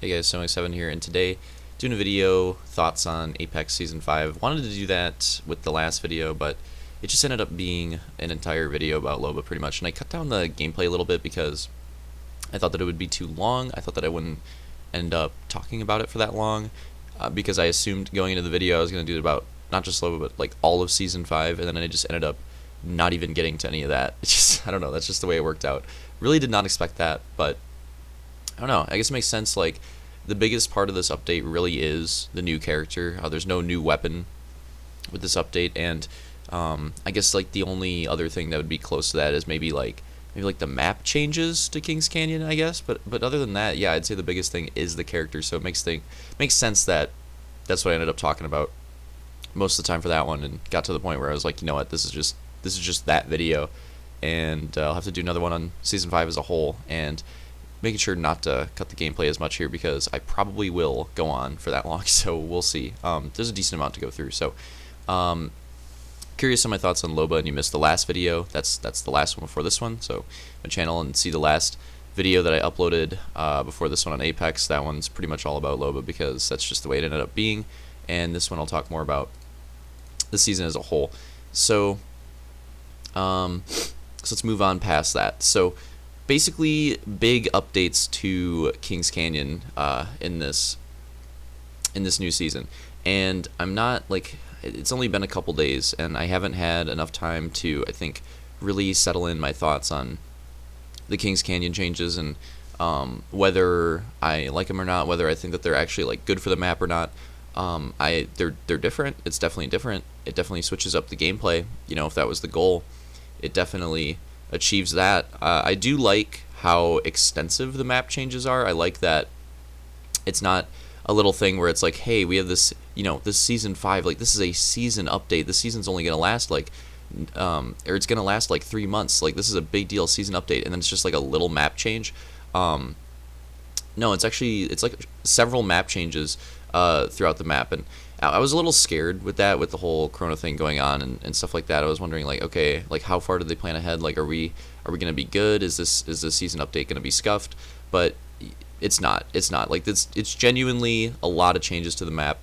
Hey guys, Sonic7 here, and today doing a video thoughts on Apex Season 5. Wanted to do that with the last video, but it just ended up being an entire video about Loba pretty much, and I cut down the gameplay a little bit because I thought that it would be too long. I thought that I wouldn't end up talking about it for that long, because I assumed going into the video I was going to do it about not just Loba, but like all of Season 5, and then I just ended up not even getting to any of that. It's just, I don't know, that's just the way it worked out. Really did not expect that, but I don't know. I guess it makes sense. Like, the biggest part of this update really is the new character. There's no new weapon with this update, and I guess like the only other thing that would be close to that is maybe like the map changes to Kings Canyon, I guess. But other than that, yeah, I'd say the biggest thing is the character. So it makes sense that that's what I ended up talking about most of the time for that one, and got to the point where I was like, you know what, this is just that video, and I'll have to do another one on Season 5 as a whole, and making sure not to cut the gameplay as much here because I probably will go on for that long, so we'll see. There's a decent amount to go through, so curious on my thoughts on Loba and you missed the last video, that's the last one before this one, so my channel and see the last video that I uploaded before this one on Apex. That one's pretty much all about Loba because that's just the way it ended up being, and this one I'll talk more about the season as a whole. So let's move on past that. So basically, big updates to Kings Canyon in this new season, and I'm not like, it's only been a couple days, and I haven't had enough time to, I think, really settle in my thoughts on the Kings Canyon changes, and whether I like them or not, whether I think that they're actually like good for the map or not. They're different. It's definitely different. It definitely switches up the gameplay. You know, if that was the goal, it definitely achieves that. I do like how extensive the map changes are. I like that it's not a little thing where it's like, hey, we have this, this season 5, like this is a season update. This season's only gonna last like, or it's gonna last like 3 months. Like this is a big deal season update, and then it's just like a little map change. No, it's like several map changes throughout the map, and I was a little scared with that, with the whole Corona thing going on and stuff like that. I was wondering, like, okay, like how far did they plan ahead? Like, are we gonna be good? Is this season update gonna be scuffed? But it's not. It's not like this. It's genuinely a lot of changes to the map,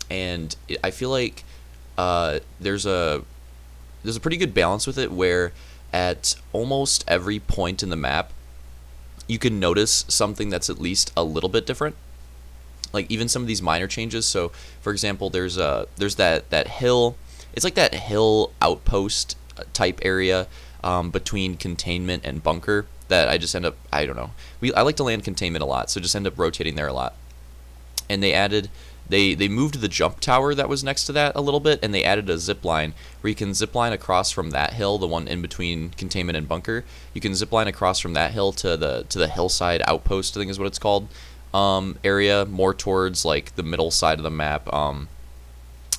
and I feel like there's a pretty good balance with it, where at almost every point in the map you can notice something that's at least a little bit different, like even some of these minor changes. So for example, there's that hill. It's like that hill outpost type area between containment and bunker that I just end up, I don't know, I like to land containment a lot, so just end up rotating there a lot. And they moved the jump tower that was next to that a little bit, and they added a zip line where you can zip line across from that hill, the one in between containment and bunker. You can zip line across from that hill to the hillside outpost, I think is what it's called, area, more towards like the middle side of the map,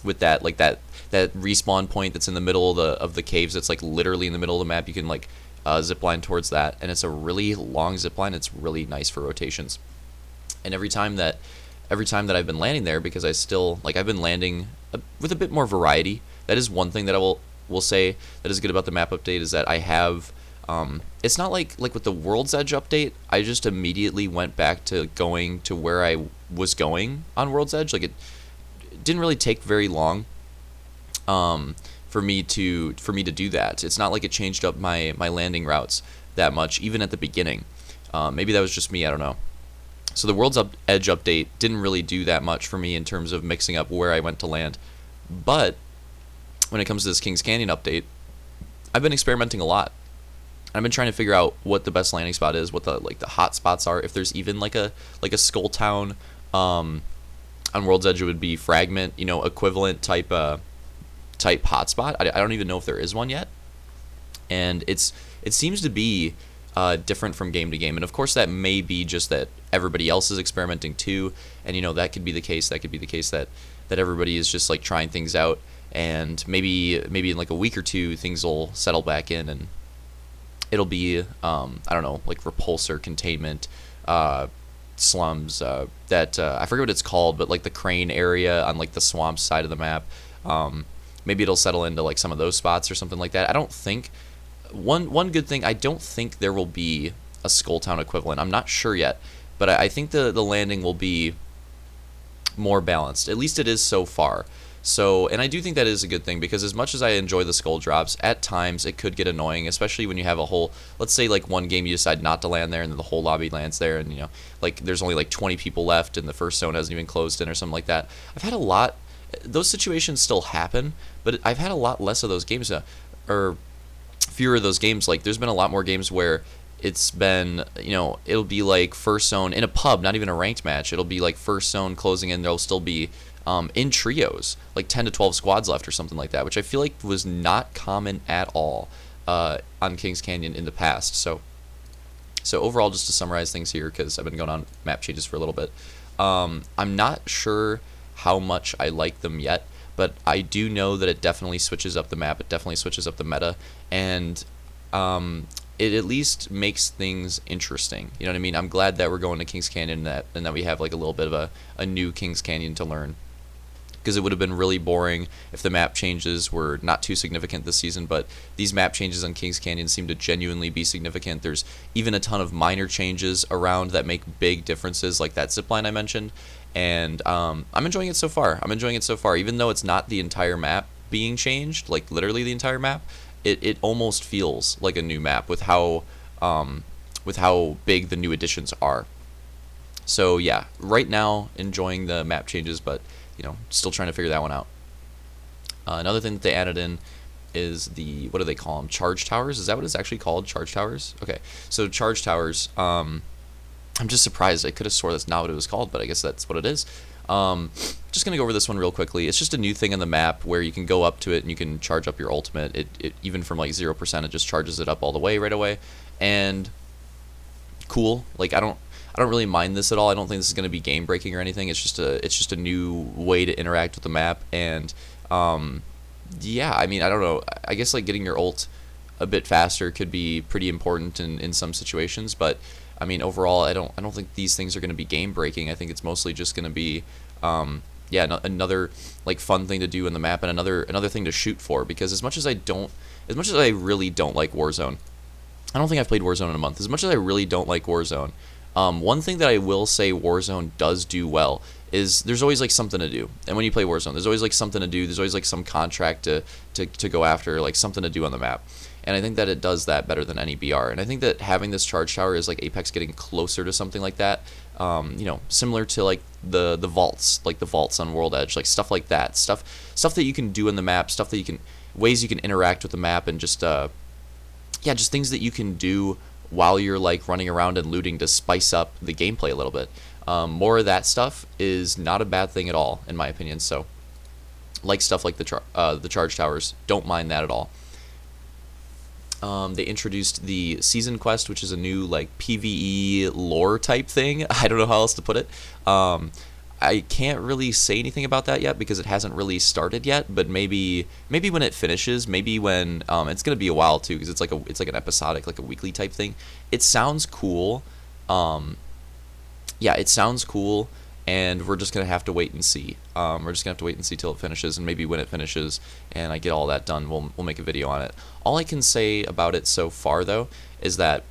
with that, like that respawn point that's in the middle of the caves. It's like literally in the middle of the map. You can like zip line towards that, and it's a really long zip line. It's really nice for rotations. And every time that I've been landing there, because I still, like, I've been landing with a bit more variety. That is one thing that I will say that is good about the map update, is that I have, it's not like with the World's Edge update, I just immediately went back to going to where I was going on World's Edge. Like, it didn't really take very long for me to do that. It's not like it changed up my landing routes that much, even at the beginning. Maybe that was just me, I don't know. So the World's Edge update didn't really do that much for me in terms of mixing up where I went to land. But when it comes to this Kings Canyon update, I've been experimenting a lot. I've been trying to figure out what the best landing spot is, what the hot spots are. If there's even like a Skull Town on World's Edge, it would be Fragment, equivalent type hotspot. I don't even know if there is one yet, and it seems to be different from game to game. And of course that may be just that everybody else is experimenting too, and that could be the case. That could be the case that everybody is just like trying things out, and maybe in like a week or two things will settle back in, and it'll be I don't know, like repulsor, containment, slums, that I forget what it's called, but like the crane area on like the swamp side of the map. Maybe it'll settle into like some of those spots or something like that. I don't think, one good thing, I don't think there will be a Skull Town equivalent. I'm not sure yet. but I think the landing will be more balanced. At least it is so far. So, and I do think that is a good thing, because as much as I enjoy the skull drops, at times it could get annoying, especially when you have a whole, let's say like one game you decide not to land there and then the whole lobby lands there, and like there's only like 20 people left and the first zone hasn't even closed in or something like that. I've had a lot, those situations still happen, but I've had a lot less of those games, or fewer of those games. Like there's been a lot more games where it's been, it'll be like first zone in a pub, not even a ranked match. It'll be like first zone closing in. There'll still be in trios, like 10 to 12 squads left or something like that, which I feel like was not common at all on Kings Canyon in the past. So overall, just to summarize things here, because I've been going on map changes for a little bit, I'm not sure how much I like them yet, but I do know that it definitely switches up the map. It definitely switches up the meta, and it at least makes things interesting. You know what I mean? I'm glad that we're going to Kings Canyon and that we have like a little bit of a new Kings Canyon to learn, because it would have been really boring if the map changes were not too significant this season. But these map changes on Kings Canyon seem to genuinely be significant. There's even a ton of minor changes around that make big differences, like that zipline I mentioned, and I'm enjoying it so far. Even though it's not the entire map being changed, like literally the entire map, it almost feels like a new map with how big the new additions are. So yeah, right now enjoying the map changes, but still trying to figure that one out. Another thing that they added in is the, what do they call them? Charge towers? Is that what it's actually called? Charge towers? Okay, so charge towers. I'm just surprised. I could have swore that's not what it was called, but I guess that's what it is. Just gonna go over this one real quickly. It's just a new thing in the map where you can go up to it and you can charge up your ultimate. It even from like 0%, it just charges it up all the way right away. And cool. Like I don't really mind this at all. I don't think this is going to be game breaking or anything. It's just a new way to interact with the map. And yeah, I mean, I don't know. I guess like getting your ult a bit faster could be pretty important in some situations. But I mean, overall, I don't think these things are going to be game breaking. I think it's mostly just going to be another like fun thing to do in the map, and another thing to shoot for. Because as much as I really don't like Warzone, I don't think I've played Warzone in a month. As much as I really don't like Warzone, one thing that I will say Warzone does do well is there's always like something to do. And when you play Warzone, there's always like something to do. There's always like some contract to go after, like something to do on the map. And I think that it does that better than any BR. And I think that having this charge tower is like Apex getting closer to something like that. Similar to like the vaults, like the vaults on World Edge, like stuff like that. Stuff that you can do in the map, ways you can interact with the map, and just things that you can do while you're like running around and looting to spice up the gameplay a little bit. More of that stuff is not a bad thing at all, in my opinion. So, like stuff like the charge towers, don't mind that at all. They introduced the season quest, which is a new like PvE lore type thing. I don't know how else to put it. I can't really say anything about that yet because it hasn't really started yet. But maybe when it finishes, maybe when it's gonna be a while too, because it's like an episodic, like a weekly type thing. It sounds cool. It sounds cool, and we're just gonna have to wait and see. We're just gonna have to wait and see till it finishes, and maybe when it finishes and I get all that done, we'll make a video on it. All I can say about it so far though is that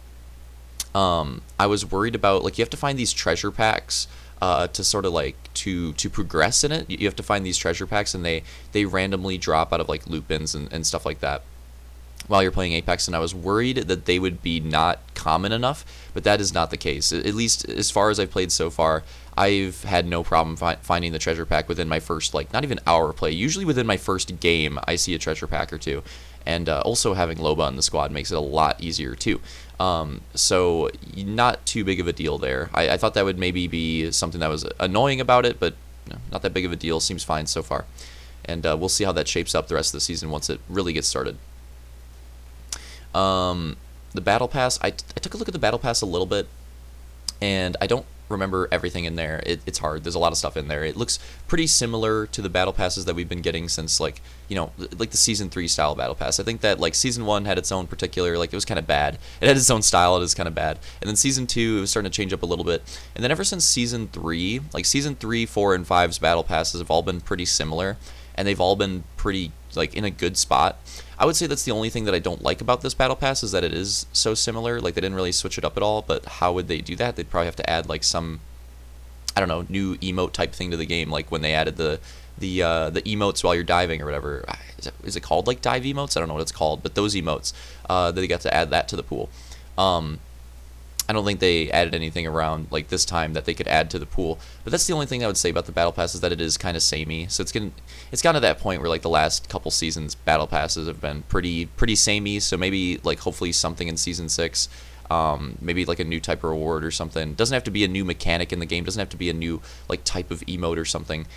I was worried about, like, you have to find these treasure packs to sort of like to progress in it. You have to find these treasure packs, and they randomly drop out of like loot bins and stuff like that while you're playing Apex, and I was worried that they would be not common enough, but that is not the case. At least as far as I've played so far, I've had no problem finding the treasure pack within my first, like, not even hour of play. Usually within my first game, I see a treasure pack or two. And also having Loba in the squad makes it a lot easier too. So not too big of a deal there. I thought that would maybe be something that was annoying about it, but not that big of a deal. Seems fine so far. And we'll see how that shapes up the rest of the season once it really gets started. The Battle Pass, I took a look at the Battle Pass a little bit, and I don't remember everything in there. It's hard. There's a lot of stuff in there. It looks pretty similar to the Battle Passes that we've been getting since, like the Season 3 style Battle Pass. I think that, like, Season 1 had its own particular, like, it was kind of bad. It had its own style. It was kind of bad. And then Season 2, it was starting to change up a little bit. And then ever since Season 3, like, Season 3, 4, and 5's Battle Passes have all been pretty similar. and they've all been pretty like in a good spot. I would say that's the only thing that I don't like about this battle pass is that it is so similar. Like they didn't really switch it up at all. But how would they do that? They'd probably have to add like some, I don't know, new emote type thing to the game, like when they added the emotes while you're diving or whatever. Is it called like dive emotes? I don't know what it's called, but those emotes, they got to add that to the pool. I don't think they added anything around like this time that they could add to the pool. But that's the only thing I would say about the battle pass is that it is kind of samey. So it's gotten to that point where like the last couple seasons battle passes have been pretty samey. So maybe like hopefully something in season 6. Maybe like a new type of reward or something. Doesn't have to be a new mechanic in the game. Doesn't have to be a new like type of emote or something.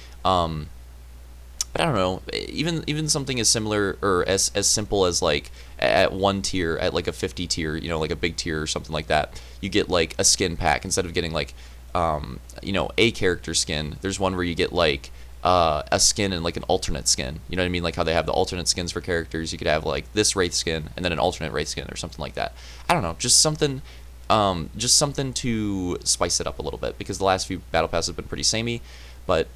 But I don't know. Even something as similar or as simple as like at one tier, at like a 50 tier, like a big tier or something like that, you get like a skin pack instead of getting like a character skin. There's one where you get like a skin and like an alternate skin. You know what I mean? Like how they have the alternate skins for characters. You could have like this Wraith skin and then an alternate Wraith skin or something like that. I don't know, just something to spice it up a little bit because the last few battle passes have been pretty samey. But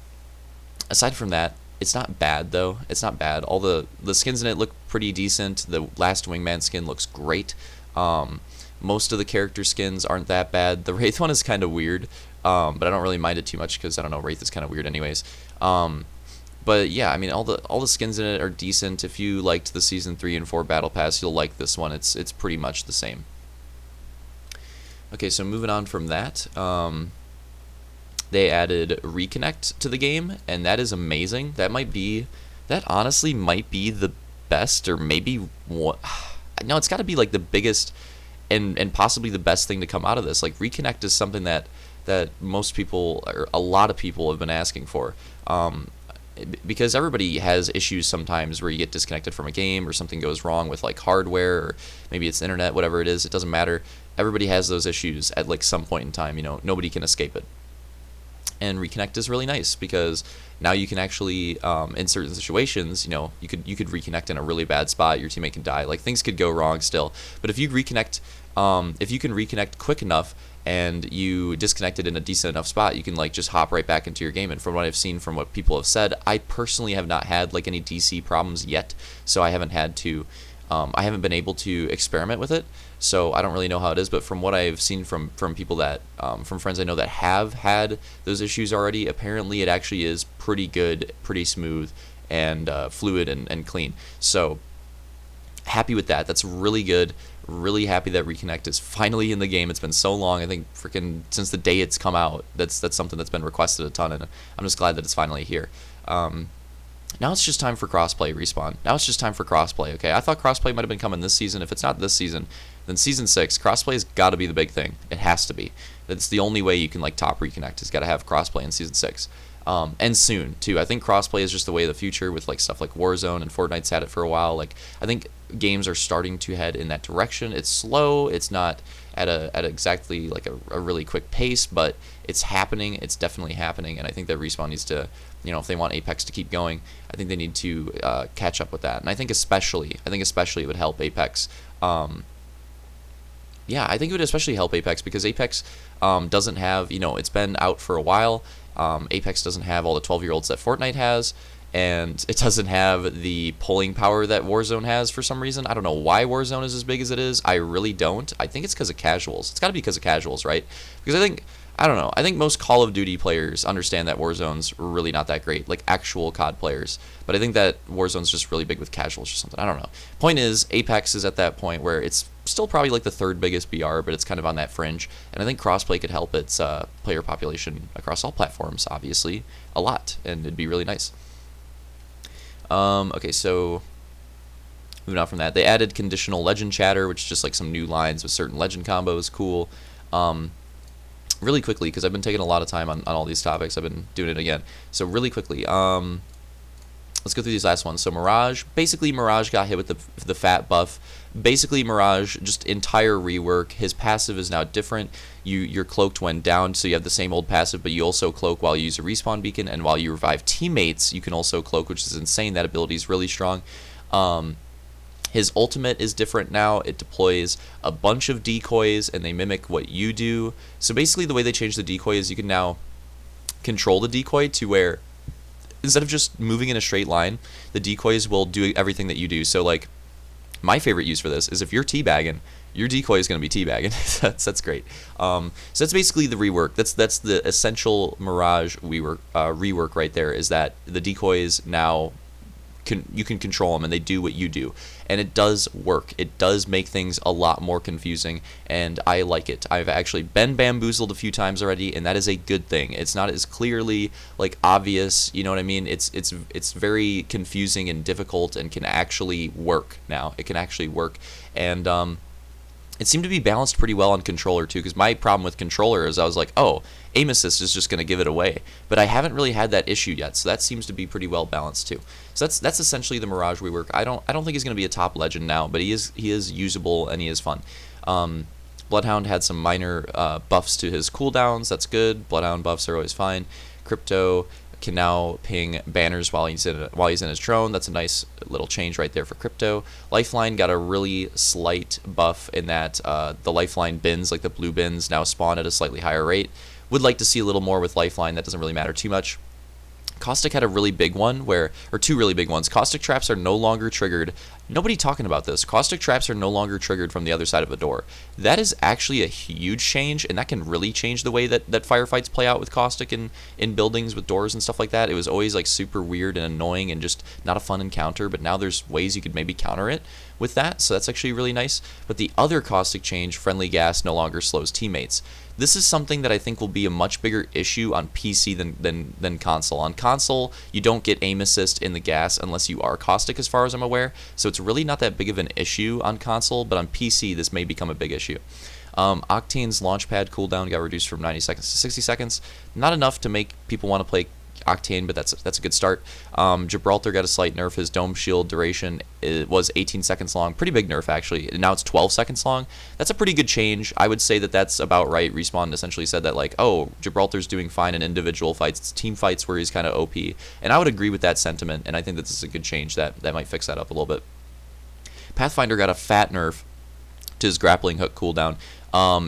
aside from that, it's not bad though. It's not bad. All the skins in it look pretty decent. The last Wingman skin looks great. Most of the character skins aren't that bad. The Wraith one is kind of weird, but I don't really mind it too much because I don't know, Wraith is kind of weird anyways. But yeah, I mean all the skins in it are decent. If you liked the season 3 and 4 battle pass, you'll like this one. It's pretty much the same. Okay, so moving on from that, they added Reconnect to the game, and that is amazing. That honestly might be the best, or maybe what? No, it's got to be like the biggest and possibly the best thing to come out of this. Like Reconnect is something that most people, or a lot of people, have been asking for. Because everybody has issues sometimes where you get disconnected from a game or something goes wrong with like hardware or maybe it's the internet, whatever it is, it doesn't matter. Everybody has those issues at like some point in time, nobody can escape it. And Reconnect is really nice because now you can actually, in certain situations, you could reconnect in a really bad spot. Your teammate can die. Like things could go wrong still. But if you reconnect, if you can reconnect quick enough and you disconnected in a decent enough spot, you can like just hop right back into your game. And from what I've seen, from what people have said, I personally have not had like any DC problems yet, so I haven't had to. I haven't been able to experiment with it, so I don't really know how it is. But from what I've seen from people that, from friends I know that have had those issues already, apparently it actually is pretty good, pretty smooth, and fluid and clean. So happy with that. That's really good. Really happy that Reconnect is finally in the game. It's been so long. I think freaking since the day it's come out. That's something that's been requested a ton, and I'm just glad that it's finally here. Now it's just time for crossplay, Respawn. Now it's just time for crossplay, okay? I thought crossplay might have been coming this season. If it's not this season, then season 6, crossplay has got to be the big thing. It has to be. That's the only way you can like top Reconnect. Is got to have crossplay in season 6. And soon too. I think crossplay is just the way of the future with like stuff like Warzone, and Fortnite's had it for a while. Like I think games are starting to head in that direction. It's slow. It's not at exactly like a really quick pace, but it's happening. It's definitely happening, and I think that Respawn needs to, if they want Apex to keep going, I think they need to catch up with that. And I think especially it would help Apex. Yeah, I think it would especially help Apex because Apex doesn't have, it's been out for a while. Apex doesn't have all the 12-year-olds that Fortnite has, and it doesn't have the pulling power that Warzone has for some reason. I don't know why Warzone is as big as it is. I really don't. I think it's because of casuals. It's got to be because of casuals, right? Because I don't know. I think most Call of Duty players understand that Warzone's really not that great, like actual COD players. But I think that Warzone's just really big with casuals or something. I don't know. Point is, Apex is at that point where it's still probably like the 3rd biggest BR, but it's kind of on that fringe. And I think crossplay could help its player population across all platforms, obviously, a lot. And it'd be really nice. Okay, so moving on from that, they added conditional legend chatter, which is just like some new lines with certain legend combos. Cool. Really quickly, because I've been taking a lot of time on all these topics. I've been doing it again. So really quickly, let's go through these last ones. So Mirage, basically Mirage got hit with the fat buff. Basically Mirage, just entire rework. His passive is now different. Your cloaked when down, so you have the same old passive, but you also cloak while you use a respawn beacon, and while you revive teammates, you can also cloak, which is insane. That ability is really strong. His ultimate is different now. It deploys a bunch of decoys, and they mimic what you do. So basically the way they changed the decoy is you can now control the decoy to where instead of just moving in a straight line, the decoys will do everything that you do. So like, my favorite use for this is if you're teabagging, your decoy is going to be teabagging. that's great. So that's basically the rework. That's the essential Mirage rework right there. Is that the decoys now you can control them and they do what you do, and it does work. It does make things a lot more confusing, and I like it. I've actually been bamboozled a few times already, and that is a good thing. It's not as clearly like obvious, you know what I mean? It's very confusing and difficult, and can actually work now. It can actually work, and it seemed to be balanced pretty well on controller too, because my problem with controller is I was like, oh, aim assist is just going to give it away, but I haven't really had that issue yet, so that seems to be pretty well balanced too. So that's essentially the Mirage rework. I don't think he's going to be a top legend now, but he is usable and he is fun. Bloodhound had some minor buffs to his cooldowns. That's good. Bloodhound buffs are always fine. Crypto can now ping banners while he's in his drone. That's a nice little change right there for Crypto. Lifeline got a really slight buff in that the Lifeline bins, like the blue bins, now spawn at a slightly higher rate. Would like to see a little more with Lifeline. That doesn't really matter too much. Caustic had a really big one or two really big ones. Caustic traps are no longer triggered. Nobody talking about this. Caustic traps are no longer triggered from the other side of a door. That is actually a huge change, and that can really change the way that firefights play out with Caustic in buildings with doors and stuff like that. It was always like super weird and annoying and just not a fun encounter, but now there's ways you could maybe counter it with that, so that's actually really nice. But the other Caustic change, friendly gas no longer slows teammates. This is something that I think will be a much bigger issue on PC than console. On console, you don't get aim assist in the gas unless you are Caustic, as far as I'm aware, so it's really not that big of an issue on console, but on PC this may become a big issue. Octane's launchpad cooldown got reduced from 90 seconds to 60 seconds. Not enough to make people want to play Octane, but that's a good start. Gibraltar got a slight nerf. His dome shield duration was 18 seconds long. Pretty big nerf, actually. And now it's 12 seconds long. That's a pretty good change. I would say that that's about right. Respawn essentially said that, like, oh, Gibraltar's doing fine in individual fights. It's team fights where he's kind of OP. And I would agree with that sentiment, and I think that this is a good change that might fix that up a little bit. Pathfinder got a fat nerf to his grappling hook cooldown.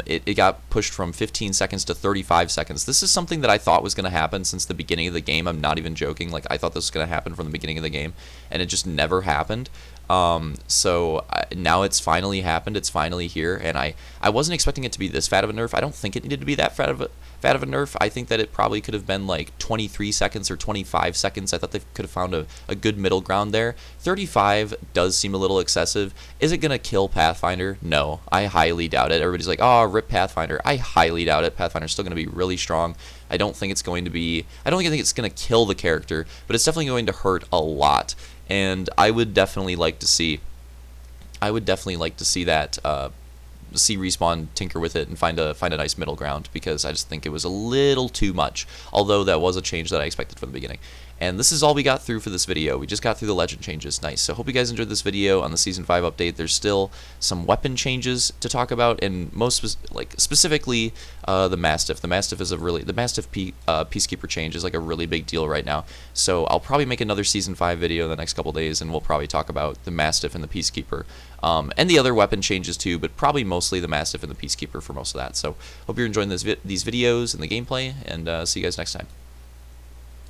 It got pushed from 15 seconds to 35 seconds. This is something that I thought was going to happen since the beginning of the game. I'm not even joking. Like, I thought this was going to happen from the beginning of the game, and it just never happened. Now it's finally happened. It's finally here, and I wasn't expecting it to be this fat of a nerf. I don't think it needed to be that fat of a nerf. I think that it probably could have been like 23 seconds or 25 seconds. I thought they could have found a good middle ground there. 35 does seem a little excessive. Is it going to kill Pathfinder? No, I highly doubt it. Everybody's like, oh, rip Pathfinder. I highly doubt it. Pathfinder's still going to be really strong. I don't think it's going to kill the character, but it's definitely going to hurt a lot. And I would definitely like to see that see Respawn tinker with it and find a nice middle ground, because I just think it was a little too much, although that was a change that I expected from the beginning. And this is all we got through for this video. We just got through the legend changes. Nice. So hope you guys enjoyed this video on the Season 5 update. There's still some weapon changes to talk about, and specifically the Mastiff. The Mastiff Peacekeeper change is like a really big deal right now. So I'll probably make another Season 5 video in the next couple days, and we'll probably talk about the Mastiff and the Peacekeeper. And the other weapon changes too, but probably mostly the Mastiff and the Peacekeeper for most of that. So hope you're enjoying these videos and the gameplay, and see you guys next time.